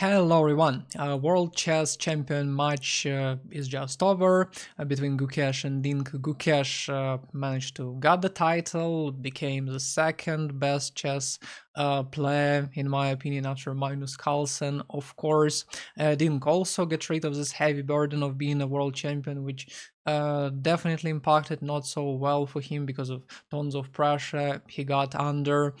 Hello everyone, World Chess Champion match is just over between Gukesh and Dink. Gukesh managed to get the title, became the second best chess player in my opinion after Magnus Carlsen, of course. Dink also get rid of this heavy burden of being a world champion, which definitely impacted not so well for him because of tons of pressure he got under.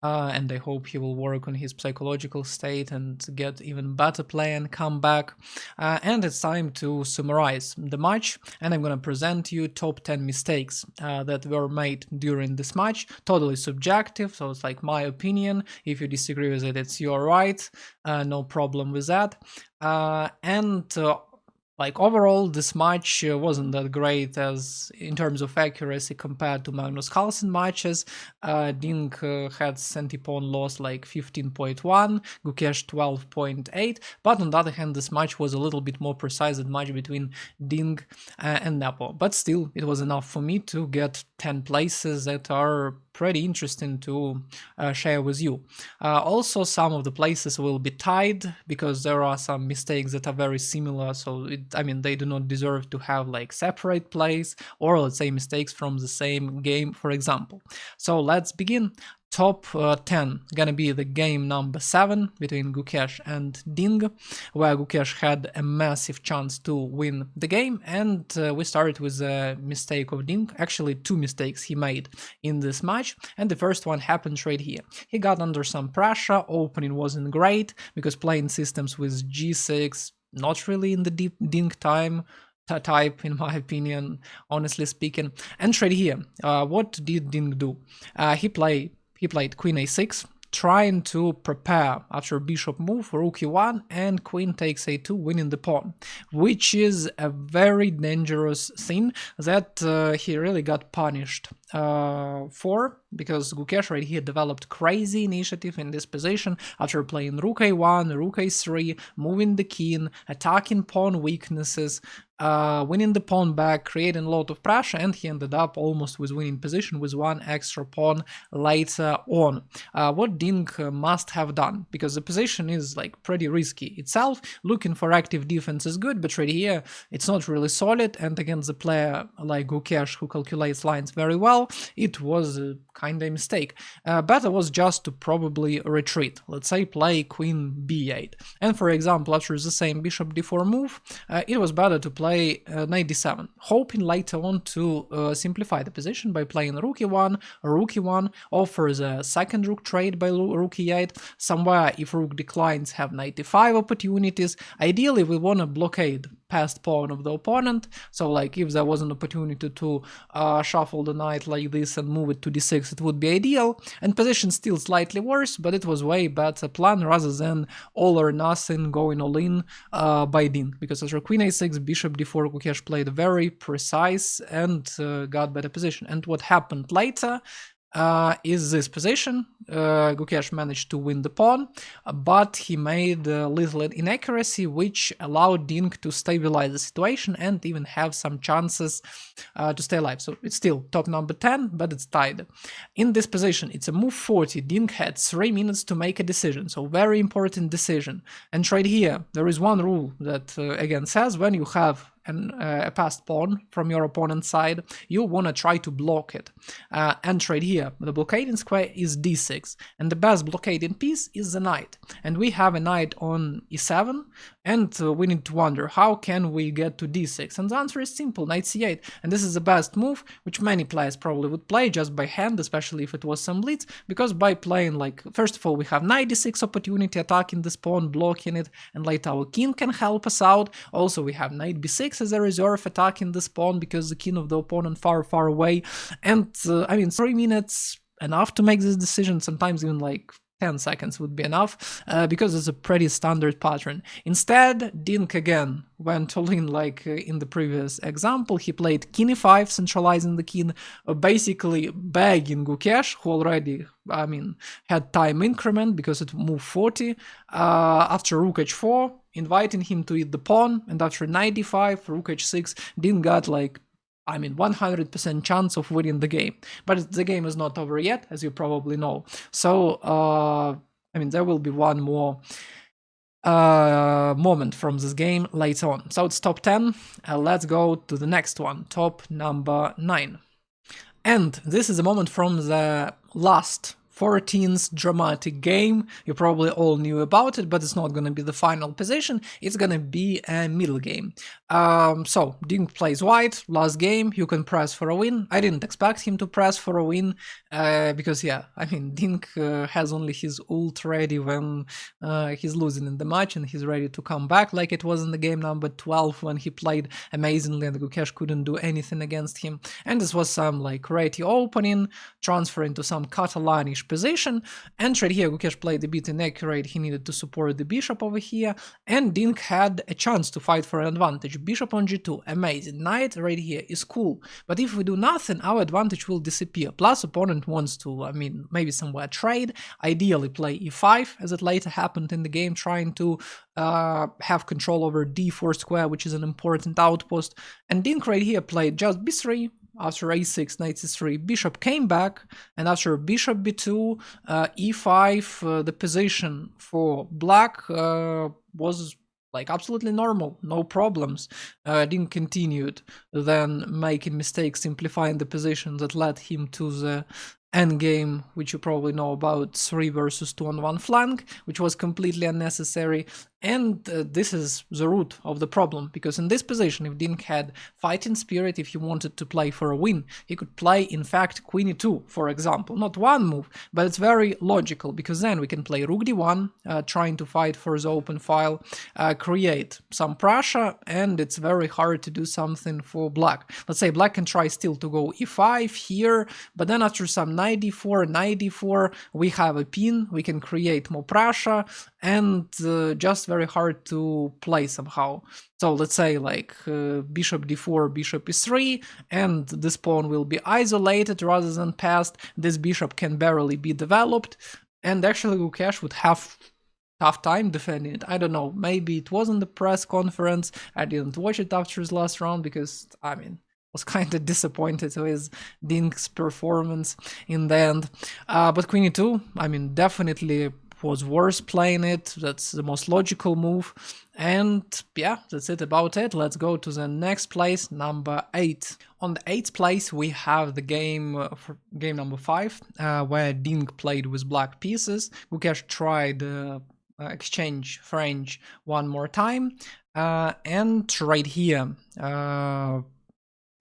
And I hope he will work on his psychological state and get even better play and come back. And it's time to summarize the match, and I'm gonna present you top 10 mistakes that were made during this match. Totally subjective, so it's like my opinion. If you disagree with it, it's your right. No problem with that. Like overall, this match wasn't that great as in terms of accuracy compared to Magnus Carlsen matches. Dink had centi-pawn loss like 15.1, Gukesh 12.8, but on the other hand, this match was a little bit more precise than match between Dink and Nepo. But still, it was enough for me to get 10 places that are pretty interesting to share with you. Also, some of the places will be tied because there are some mistakes that are very similar, so they do not deserve to have like separate plays, or let's say mistakes from the same game, for example. So let's begin. Top 10 gonna be the game number 7 between Gukesh and Ding, where Gukesh had a massive chance to win the game, and we started with a mistake of Ding. Actually, 2 mistakes he made in this match, and the first one happened right here. He got under some pressure, opening wasn't great, because playing systems with g6, not really in the deep Ding type, in my opinion, honestly speaking. And right here, what did Ding do? He played queen a6, trying to prepare after bishop move, rook e1, and queen takes a2, winning the pawn, which is a very dangerous thing that he really got punished for, because Gukesh right here developed crazy initiative in this position after playing rook a1, rook a3, moving the king, attacking pawn weaknesses, winning the pawn back, creating a lot of pressure, and he ended up almost with winning position with one extra pawn later on. What Ding must have done, because the position is like pretty risky itself. Looking for active defense is good, but right here it's not really solid, and against the player like Gukesh, who calculates lines very well, it was kind of a mistake. Better was just to probably retreat, let's say play queen b8, and for example after the same bishop d4 move, it was better to play knight d7, hoping later on to simplify the position by playing rook e1, offers a second rook trade by rook e8, somewhere if rook declines have knight d5 opportunities. Ideally we want to blockade past pawn of the opponent, so like if there was an opportunity to shuffle the knight like this and move it to d6, it would be ideal, and position still slightly worse, but it was way better plan rather than all or nothing going all in by Ding, because after queen a6, bishop d4, Gukesh played very precise and got better position. And what happened later is this position. Gukesh managed to win the pawn, but he made a little inaccuracy, which allowed Ding to stabilize the situation and even have some chances to stay alive. So it's still top number 10, but it's tied. In this position, it's a move 40. Ding had 3 minutes to make a decision, so very important decision. And right here, there is one rule that again says when you have a passed pawn from your opponent's side, you want to try to block it. And right here, the blockading square is d6, and the best blockading piece is the knight. And we have a knight on e7, and we need to wonder, how can we get to d6? And the answer is simple, knight c8. And this is the best move, which many players probably would play just by hand, especially if it was some blitz, because by playing like, first of all, we have knight d6 opportunity, attacking this pawn, blocking it, and later our king can help us out. Also, we have knight b6 as a reserve, attacking this pawn because the king of the opponent far away. And 3 minutes enough to make this decision, sometimes even like 10 seconds would be enough, because it's a pretty standard pattern. Instead, Ding again went all in like in the previous example. He played king e5, centralizing the king, basically begging Gukesh, who already had time increment because it moved 40, after rook h4, inviting him to eat the pawn, and after knight d5, rook h6, Ding got like 100% chance of winning the game. But the game is not over yet, as you probably know. So, there will be one more moment from this game later on. So it's top 10. Let's go to the next one, top number 9. And this is a moment from the last 14th dramatic game. You probably all knew about it, but it's not going to be the final position. It's going to be a middle game. So Dink plays white, last game, you can press for a win. I didn't expect him to press for a win, because yeah, I mean, Dink has only his ult ready when he's losing in the match, and he's ready to come back, like it was in the game number 12 when he played amazingly and Gukesh couldn't do anything against him. And this was some like ready opening, transferring to some Catalanish position, and right here Gukesh played a bit inaccurate, he needed to support the bishop over here, and Dink had a chance to fight for an advantage. Bishop on g2, amazing. Knight right here is cool, but if we do nothing, our advantage will disappear. Plus opponent wants to, I mean, maybe somewhere trade, ideally play e5, as it later happened in the game, trying to have control over d4 square, which is an important outpost, and Dink right here played just b3, after a6, knight c3, bishop came back, and after bishop b2, e5, the position for black was like absolutely normal, no problems. Dink continued, then making mistakes, simplifying the position that led him to the endgame, which you probably know about, 3 versus 2 on one flank, which was completely unnecessary. And this is the root of the problem, because in this position, if Dink had fighting spirit, if he wanted to play for a win, he could play, in fact, queen e2, for example. Not one move, but it's very logical, because then we can play rook d1, trying to fight for the open file, create some pressure, and it's very hard to do something for black. Let's say black can try still to go e5 here, but then after some knight d4, we have a pin, we can create more pressure, and just very hard to play somehow. So let's say like bishop d4, bishop e3, and this pawn will be isolated rather than passed. This bishop can barely be developed, and actually Gukesh would have tough time defending it. I don't know, maybe it wasn't the press conference, I didn't watch it after his last round, because, I mean, was kind of disappointed with Dink's performance in the end. But queen e2, I mean, definitely was worth playing it. That's the most logical move. And yeah, that's it about it. Let's go to the next place, number 8. On the 8th place, we have the game game number 5, where Dink played with black pieces. Gukesh tried exchange French one more time, and right here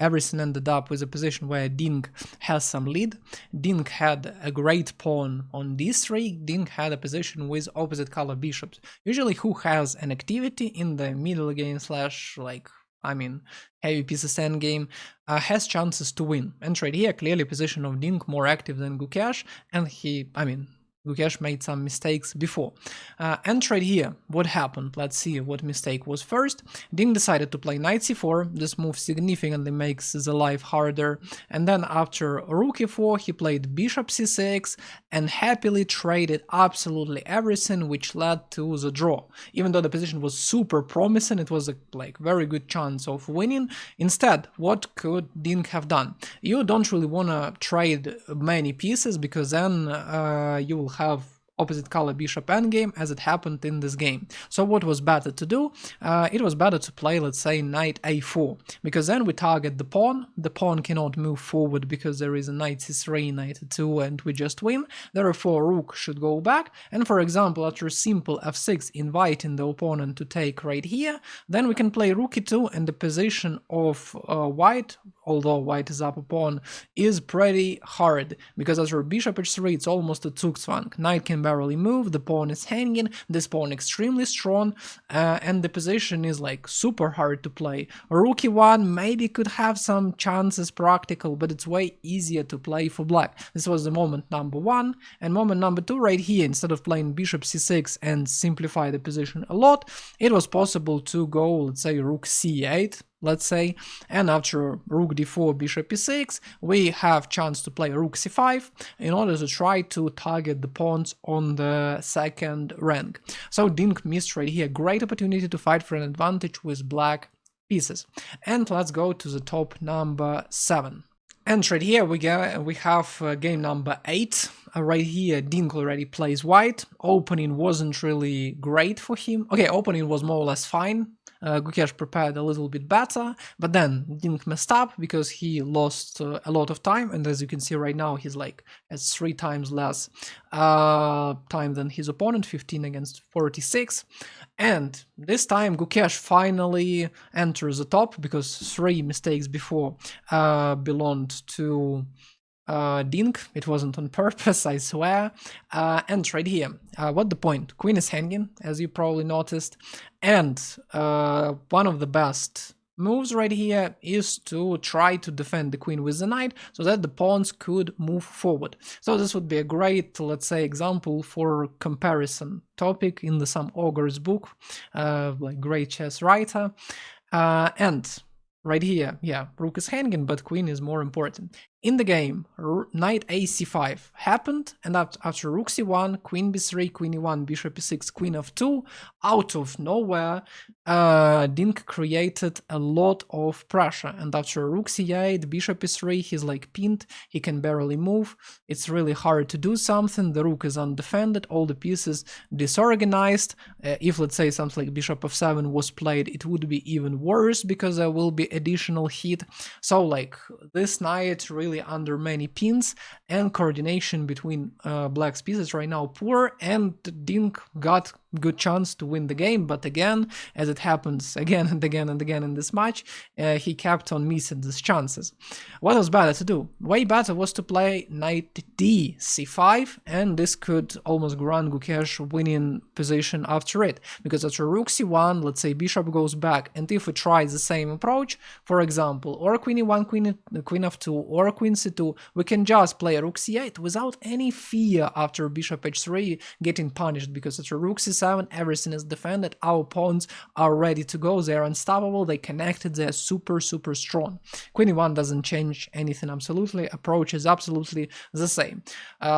everything ended up with a position where Dink has some lead. Dink had a great pawn on d3. Dink had a position with opposite color bishops. Usually who has an activity in the middle game slash, like, I mean, heavy pieces endgame, has chances to win. And right here, clearly position of Dink more active than Gukesh, and he, I mean, Gukesh made some mistakes before. And right here, what happened? Let's see what mistake was first. Dink decided to play knight c4. This move significantly makes the life harder. And then after rook e4, he played bishop c6 and happily traded absolutely everything, which led to the draw. Even though the position was super promising, it was a like very good chance of winning. Instead, what could Dink have done? You don't really want to trade many pieces, because then you will have opposite color bishop endgame, as it happened in this game. So what was better to do? It was better to play, let's say, knight a4, because then we target the pawn. The pawn cannot move forward because there is a knight c3, knight e2, and we just win. Therefore, rook should go back, and for example, after simple f6, inviting the opponent to take right here, then we can play rook e2, and the position of white, although white is up a pawn, is pretty hard, because after bishop h3, it's almost a zugzwang. Knight can barely move, the pawn is hanging, this pawn extremely strong, and the position is like super hard to play. Rook e1 maybe could have some chances practical, but it's way easier to play for black. This was the moment number 1, and moment number 2 right here, instead of playing bishop c6 and simplify the position a lot, it was possible to go, let's say, rook c8, let's say, and after rook d4, bishop e6, we have chance to play rook c5 in order to try to target the pawns on the second rank. So Dink missed right here, great opportunity to fight for an advantage with black pieces. And let's go to the top number 7. And right here we have game number 8. Right here, Dink already plays white. Opening wasn't really great for him. Okay, opening was more or less fine. Gukesh prepared a little bit better, but then Dink messed up because he lost a lot of time. And as you can see right now, he's like has 3 times less time than his opponent, 15 against 46. And this time Gukesh finally enters the top because 3 mistakes before belonged to Dink. It wasn't on purpose, I swear. And right here, what the point? Queen is hanging, as you probably noticed. And one of the best moves right here is to try to defend the queen with the knight so that the pawns could move forward. So this would be a great, let's say, example for comparison topic in the Some Ogre's book, like great chess writer. And right here, yeah, rook is hanging, but queen is more important. In the game, knight a5 happened, and after rook c1, queen b3, queen e1, bishop e6, queen f2, out of nowhere, Dink created a lot of pressure. And after rook c8, bishop e3, he's like pinned, he can barely move. It's really hard to do something. The rook is undefended, all the pieces disorganized. If, let's say, something like bishop f7 was played, it would be even worse because there will be additional heat. So, like, this knight really under many pins, and coordination between black's pieces right now poor, and Dink got good chance to win the game, but again, as it happens again and again and again in this match, he kept on missing these chances. What was better to do? Way better was to play knight d c5, and this could almost grant Gukesh winning position after it, because after rook c1, let's say bishop goes back, and if we try the same approach, for example, or queen e1, queen f2, or queen c2, we can just play rook c8 without any fear after bishop h3 getting punished, because after rook c7 everything is defended, our pawns are ready to go, they're unstoppable, they connected, they're super strong. Queen e1 doesn't change anything absolutely, approach is absolutely the same.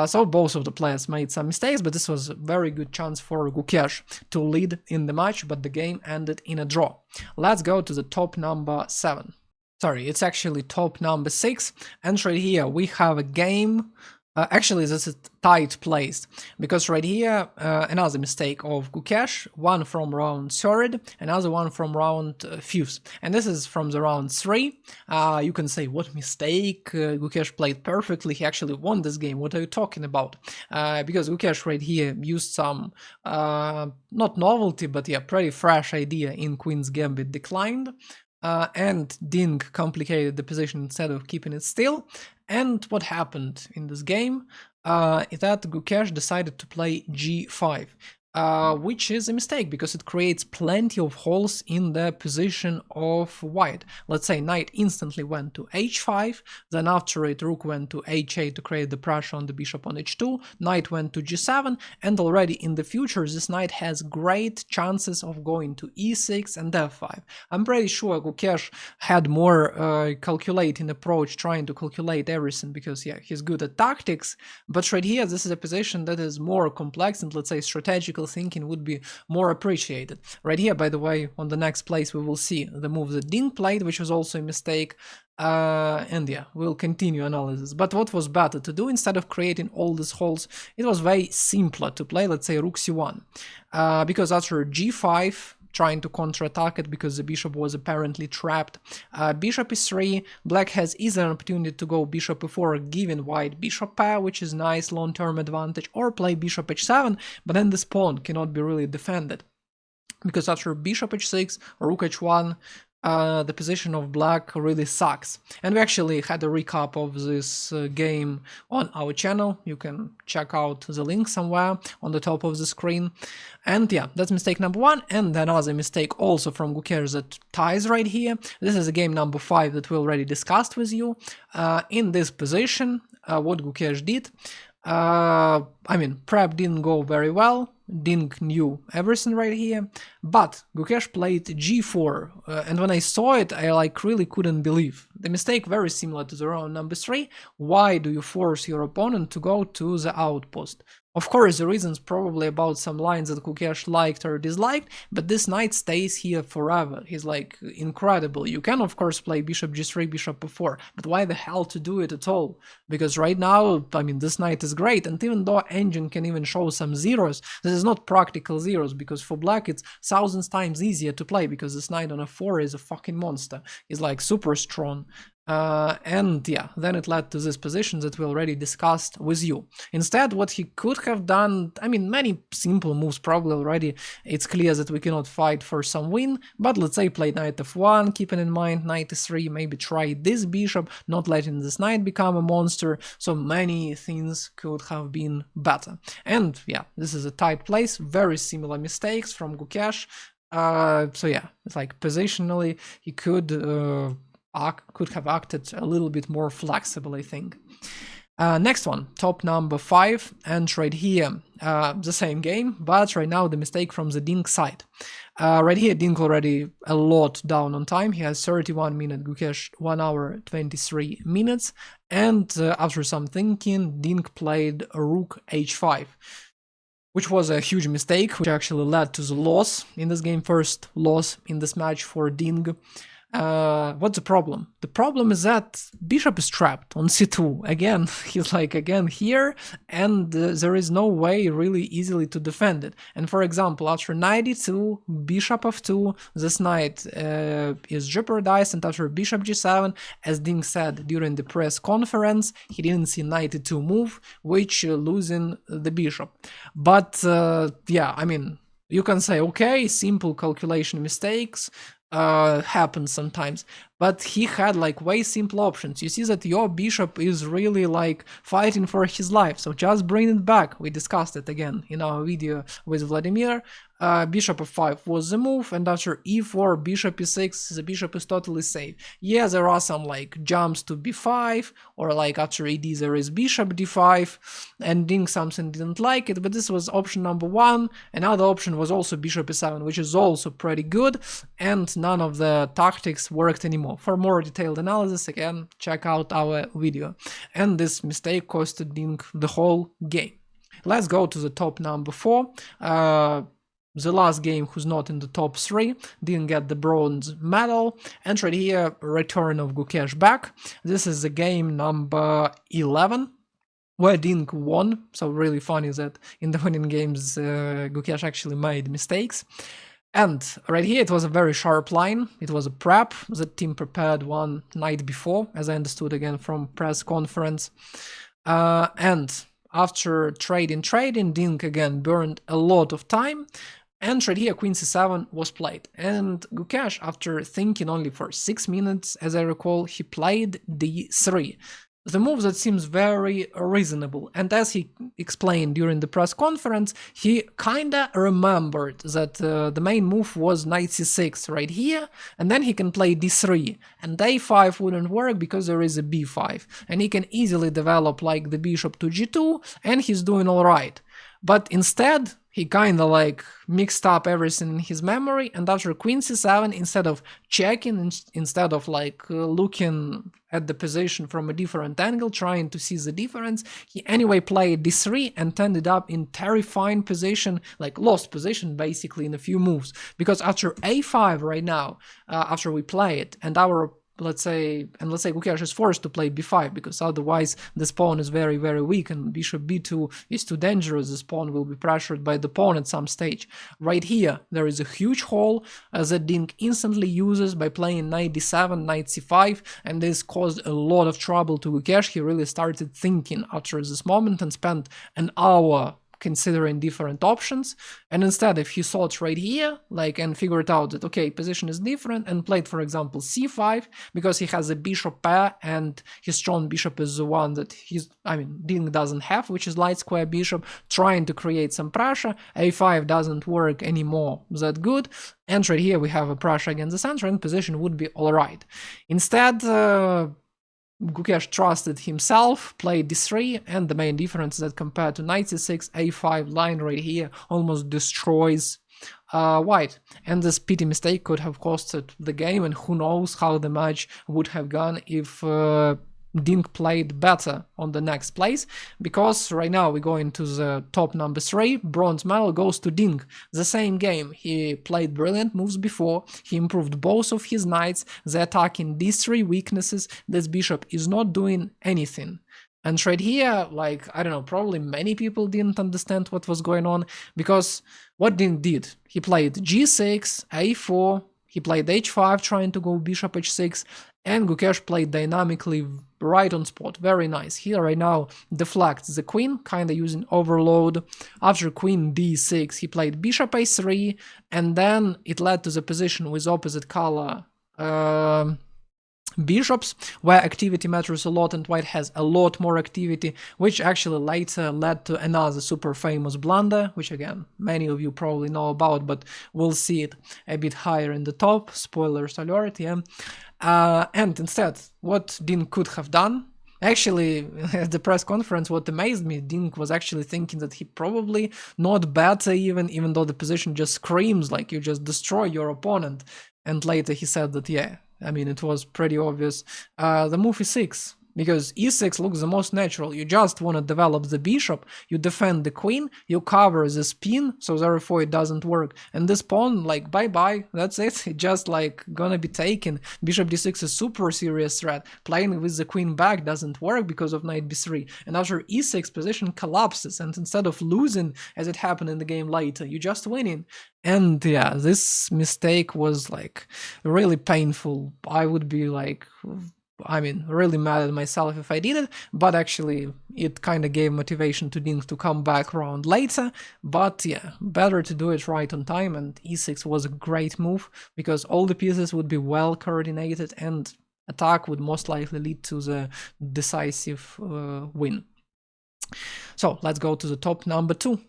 So both of the players made some mistakes, but this was a very good chance for Gukesh to lead in the match, but the game ended in a draw. Let's go to the top number 7. Sorry, it's actually top number 6, and right here we have a game. Actually, this is tight placed, because right here, another mistake of Gukesh, one from round 3rd, another one from round 5th, and this is from the round 3. You can say, what mistake, Gukesh played perfectly, he actually won this game, what are you talking about? Because Gukesh right here used some, not novelty, but yeah, pretty fresh idea in Queen's Gambit declined. And Dink complicated the position instead of keeping it still. And what happened in this game is that Gukesh decided to play g5. Which is a mistake because it creates plenty of holes in the position of white. Let's say knight instantly went to h5, then after it rook went to h8 to create the pressure on the bishop on h2, knight went to g7, and already in the future this knight has great chances of going to e6 and f5. I'm pretty sure Gukesh had more calculating approach, trying to calculate everything, because yeah, he's good at tactics, but right here this is a position that is more complex, and let's say strategical thinking would be more appreciated. Right here, by the way, on the next place we will see the move that Dink played, which was also a mistake, and yeah, we'll continue analysis. But what was better to do, instead of creating all these holes, it was way simpler to play, let's say, rook c1, because after g5, trying to counterattack it because the bishop was apparently trapped. Bishop e3, black has either an opportunity to go bishop e4, giving white bishop pair, which is nice long-term advantage, or play bishop h7, but then this pawn cannot be really defended, because after bishop h6, rook h1, the position of black really sucks. And we actually had a recap of this game on our channel. You can check out the link somewhere on the top of the screen. And yeah, that's mistake number 1. And another mistake also from Gukesh that ties right here. This is a game number 5 that we already discussed with you. In this position, what Gukesh did, I mean, prep didn't go very well. Dink knew everything right here, but Gukesh played g4, and when I saw it, I like really couldn't believe. The mistake very similar to the round number 3. Why do you force your opponent to go to the outpost? Of course, the reason's probably about some lines that Gukesh liked or disliked, but this knight stays here forever. He's like incredible. You can of course play bishop g3, bishop f4, but why the hell to do it at all? Because right now, I mean, this knight is great, and even though engine can even show some zeros, this is not practical zeros, because for black it's thousands times easier to play, because this knight on f4 is a fucking monster. He's like super strong. And yeah, then it led to this position that we already discussed with you. Instead, what he could have done, I mean, many simple moves probably already. It's clear that we cannot fight for some win, but let's say play knight f1, keeping in mind knight e3, maybe try this bishop, not letting this knight become a monster, so many things could have been better. And yeah, this is a tight place, very similar mistakes from Gukesh. So yeah, it's like positionally, he could have acted a little bit more flexible, I think. Next one, top number 5, and right here, the same game, but right now the mistake from the Dink side. Right here, Dink already a lot down on time. He has 31 minutes, Gukesh 1 hour 23 minutes, and after some thinking, Dink played rook h5, which was a huge mistake, which actually led to the loss in this game, first loss in this match for Dink. What's the problem? The problem is that bishop is trapped on c2. Again, he's like again here, and there is no way really easily to defend it. And for example, after knight e2, bishop f2, this knight is jeopardized, and after bishop g7, as Dink said during the press conference, he didn't see knight e2 move, which losing the bishop. But yeah, I mean, you can say, okay, simple calculation mistakes, happens sometimes, but he had like way simple options. You see that your bishop is really like fighting for his life, so just bring it back. We discussed it again in our video with Vladimir. Bishop f5 was the move, and after e4, bishop e6, the bishop is totally safe. Yeah, there are some like jumps to b5, or like after ed there is bishop d5, and Dink something didn't like it, but this was option number 1. Another option was also bishop e7, which is also pretty good, and none of the tactics worked anymore. For more detailed analysis, again, check out our video. And this mistake costed Dink the whole game. Let's go to the top number 4. The last game who's not in the top 3 didn't get the bronze medal, and right here, return of Gukesh back. This is the game number 11, where Dink won, so really funny that in the winning games Gukesh actually made mistakes. And right here it was a very sharp line, it was a prep, the team prepared one night before, as I understood again from press conference, and after trading, Dink again burned a lot of time, and right here queen c7 was played, and Gukesh, after thinking only for 6 minutes, as I recall, he played d3. The move that seems very reasonable, and as he explained during the press conference, he kinda remembered that the main move was knight c6 right here, and then he can play d3, and a5 wouldn't work because there is a b5, and he can easily develop like the bishop to g2, and he's doing alright. But instead, he kinda like mixed up everything in his memory, and after queen c7, instead of checking, instead of like looking at the position from a different angle, trying to see the difference, he anyway played d3 and ended up in terrifying position, like lost position basically in a few moves. Because after a5 right now, after we play it, and our let's say Gukesh is forced to play b5, because otherwise this pawn is very, very weak, and bishop b2 is too dangerous. This pawn will be pressured by the pawn at some stage. Right here, there is a huge hole that Dink instantly uses by playing knight d7, knight c5, and this caused a lot of trouble to Gukesh. He really started thinking after this moment and spent an hour considering different options, and instead if he thought right here, like, and figured out that okay, position is different, and played for example c5, because he has a bishop pair, and his strong bishop is the one that Dink doesn't have, which is light square bishop, trying to create some pressure. a5 doesn't work anymore that good, and right here we have a pressure against the center, and position would be alright. Instead, Gukesh trusted himself, played d3, and the main difference is that compared to knight c6, a5 line right here almost destroys white, and this petty mistake could have costed the game, and who knows how the match would have gone if Dink played better on the next place, because right now we go into the top number 3. Bronze medal goes to Dink. The same game, he played brilliant moves before, he improved both of his knights, the attack in these 3 weaknesses, this bishop is not doing anything. And right here, like, I don't know, probably many people didn't understand what was going on, because what Dink did? He played g6, a4, he played h5 trying to go bishop h6, and Gukesh played dynamically right on spot. Very nice. He right now deflects the queen, kinda using overload. After queen d6, he played bishop a3, and then it led to the position with opposite color bishops, where activity matters a lot, and white has a lot more activity, which actually later led to another super famous blunder, which again many of you probably know about, but we'll see it a bit higher in the top. Spoilers alert, yeah. And instead, what Dink could have done, actually, at the press conference, what amazed me, Dink was actually thinking that he probably not better, even though the position just screams like you just destroy your opponent. And later he said that, yeah, I mean, it was pretty obvious. The move e6, because e6 looks the most natural. You just want to develop the bishop, you defend the queen, you cover the spin, so therefore it doesn't work. And this pawn, like, bye-bye, that's it. It just, like, gonna be taken. Bishop d6 is super serious threat. Playing with the queen back doesn't work because of knight b3. And after e6, position collapses, and instead of losing, as it happened in the game later, you just winning. And yeah, this mistake was, like, really painful. I would be, like, I mean, really mad at myself if I did it, but actually it kind of gave motivation to Dink to come back around later. But yeah, better to do it right on time, and e6 was a great move, because all the pieces would be well coordinated, and attack would most likely lead to the decisive win. So let's go to the top number 2.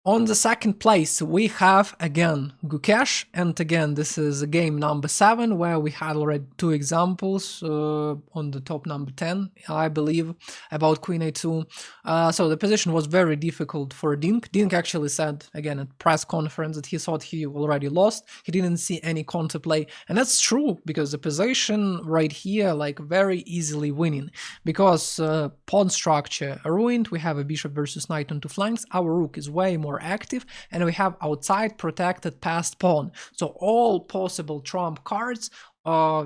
On the second place, we have again Gukesh, and again this is game number 7, where we had already 2 examples on the top number 10, I believe, about queen a2. So the position was very difficult for Dink. Dink actually said, again at press conference, that he thought he already lost, he didn't see any counterplay, and that's true, because the position right here, like, very easily winning, because pawn structure ruined, we have a bishop versus knight on 2 flanks, our rook is way more active, and we have outside protected passed pawn, so all possible trump cards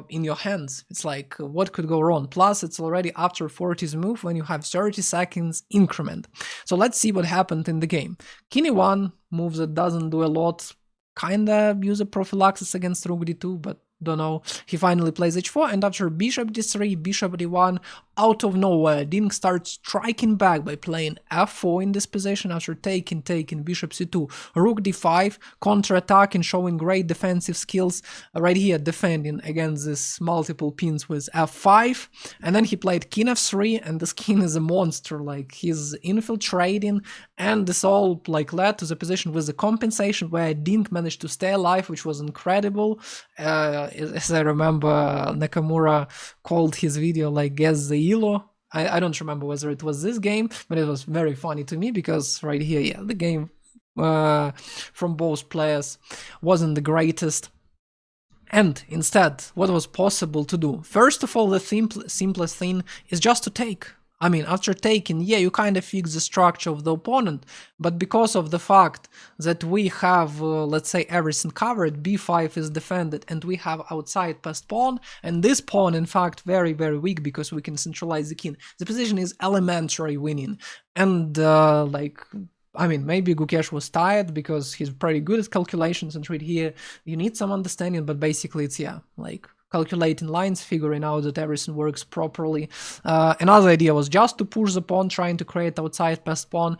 in your hands. It's like, what could go wrong? Plus it's already after 40's move, when you have 30 seconds increment. So let's see what happened in the game. King e1, moves that doesn't do a lot, kinda use a prophylaxis against rook d2, but don't know. He finally plays h4, and after bishop d3, bishop d1, out of nowhere, Dink starts striking back by playing f4 in this position after taking bishop c2, rook d5, counter-attacking, showing great defensive skills, right here defending against this multiple pins with f5, and then he played king f3, and this king is a monster, like, he's infiltrating, and this all, like, led to the position with the compensation, where Dink managed to stay alive, which was incredible. As I remember, Nakamura called his video, like, guess the elo. I don't remember whether it was this game, but it was very funny to me, because right here, yeah, the game from both players wasn't the greatest. And instead, what was possible to do? First of all, the simplest thing is just to take. I mean, after taking, yeah, you kind of fix the structure of the opponent, but because of the fact that we have, let's say, everything covered, b5 is defended, and we have outside passed pawn, and this pawn, in fact, very, very weak, because we can centralize the king. The position is elementary winning, and, like, I mean, maybe Gukesh was tired, because he's pretty good at calculations, and right here you need some understanding, but basically it's, yeah, like, calculating lines, figuring out that everything works properly. Another idea was just to push the pawn, trying to create outside passed pawn,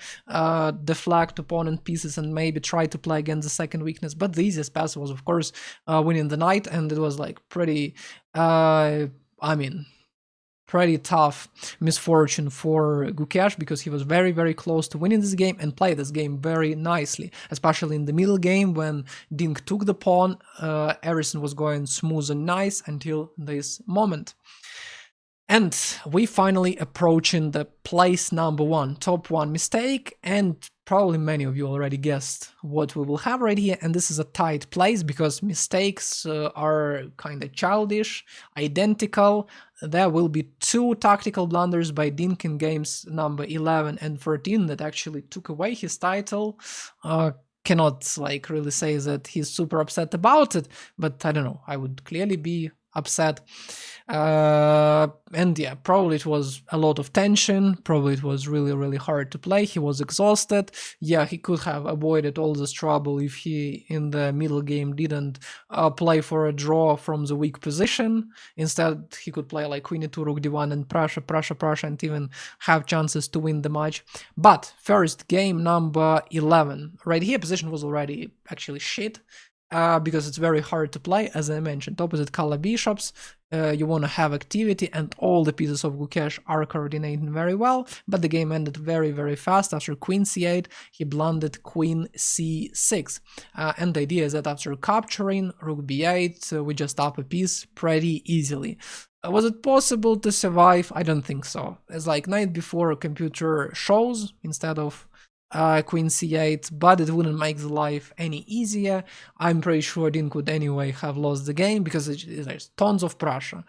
deflect opponent pieces, and maybe try to play against the second weakness. But the easiest path was, of course, winning the knight, and it was, like, pretty, I mean, pretty tough misfortune for Gukesh, because he was very, very close to winning this game and played this game very nicely, especially in the middle game when Dink took the pawn. Everything was going smooth and nice until this moment. And we finally approaching the place number 1, top 1 mistake, and probably many of you already guessed what we will have right here, and this is a tight place because mistakes are kind of childish, identical. There will be 2 tactical blunders by Dink in games number 11 and 14 that actually took away his title. Cannot like really say that he's super upset about it, but I don't know, I would clearly be upset. And yeah, probably it was a lot of tension, probably it was really hard to play, he was exhausted. Yeah, he could have avoided all this trouble if he in the middle game didn't play for a draw from the weak position. Instead he could play like queen e2, rook d1 and pressure and even have chances to win the match. But first game number 11, right here position was already actually shit. Because it's very hard to play, as I mentioned, opposite color bishops, you want to have activity, and all the pieces of Gukesh are coordinating very well, but the game ended very fast. After queen c8, he blundered queen c6, and the idea is that after capturing rook b8, we just up a piece pretty easily. Was it possible to survive? I don't think so. It's like knight before a computer shows instead of queen c8, but it wouldn't make the life any easier. I'm pretty sure Dean could anyway have lost the game because there's tons of pressure.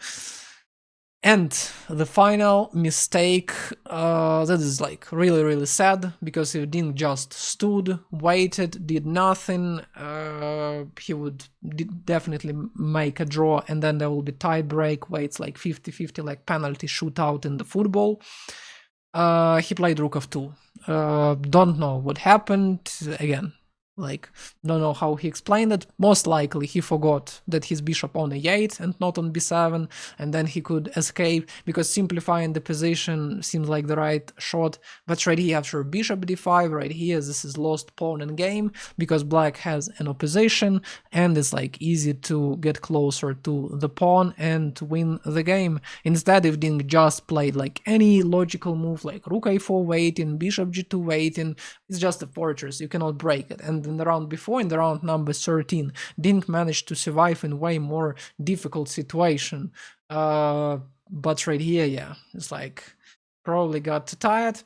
And the final mistake, that is like really sad, because if Dean just stood, waited, did nothing, he would definitely make a draw, and then there will be tie break where it's like 50-50, like penalty shootout in the football. He played rook of 2. Don't know what happened. Again, like, don't know how he explained it. Most likely he forgot that his bishop on a8 and not on b7, and then he could escape, because simplifying the position seems like the right shot. But right here after bishop d5, right here this is lost pawn in game, because black has an opposition and it's like easy to get closer to the pawn and win the game. Instead, if Ding just played like any logical move like rook a4 waiting, bishop g2 waiting, it's just a fortress, you cannot break it. And in the round before, in the round number 13, Dink managed to survive in way more difficult situation. But right here, yeah, it's like probably got too tired.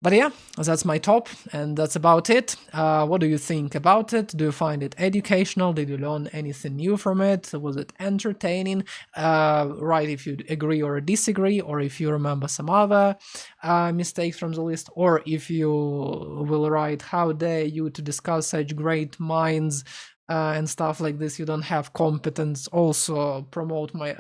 But yeah, that's my top, and that's about it. What do you think about it? Do you find it educational? Did you learn anything new from it? Was it entertaining? Write if you agree or disagree, or if you remember some other mistakes from the list, or if you will write, how dare you to discuss such great minds and stuff like this, you don't have competence. Also promote my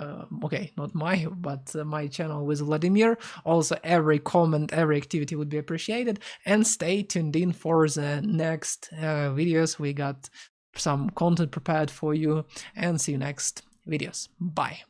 okay, not my, but my channel with Vladimir. Also every comment, every activity would be appreciated, and stay tuned in for the next videos. We got some content prepared for you, and see you next videos. Bye.